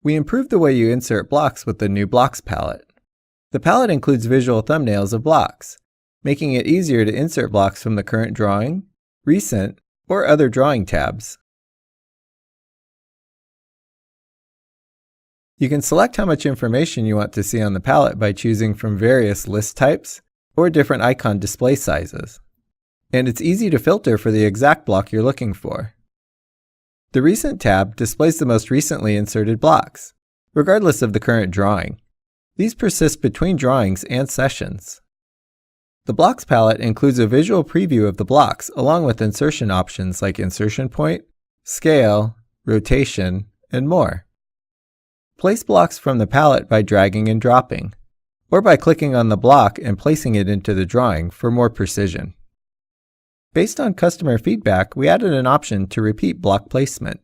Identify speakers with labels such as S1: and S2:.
S1: We improved the way you insert blocks with the new Blocks palette. The palette includes visual thumbnails of blocks, making it easier to insert blocks from the current drawing, recent, or other drawing tabs. You can select how much information you want to see on the palette by choosing from various list types or different icon display sizes. And it's easy to filter for the exact block you're looking for. The Recent tab displays the most recently inserted blocks, regardless of the current drawing. These persist between drawings and sessions. The Blocks palette includes a visual preview of the blocks along with insertion options like insertion point, scale, rotation, and more. Place blocks from the palette by dragging and dropping, or by clicking on the block and placing it into the drawing for more precision. Based on customer feedback, we added an option to repeat block placement.